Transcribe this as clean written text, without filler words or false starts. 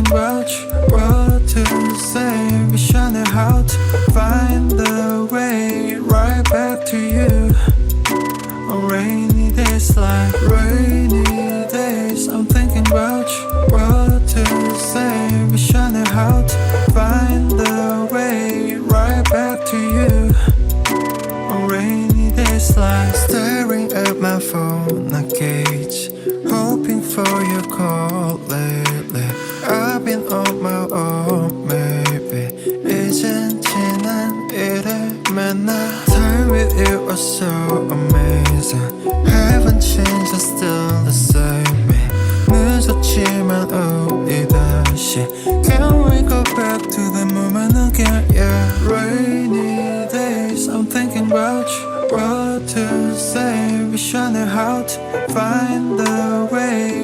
about you, what to say, visioning how to find the way right back to you. On rainy days like rainy days, I'm thinking about you, what to say, visioning how to find the way right back to you. On rainy days like staring at my phone, I gauge, hoping for your call lately. I've been on my own, maybe 이젠 지난 일을 만나. Time with you was so amazing. Haven't changed, I'm still the same me. 늦었지만 우리 다시 Can we go back to the moment again? Yeah, rainy days, I'm thinking about you, what to say, visioning how to find the way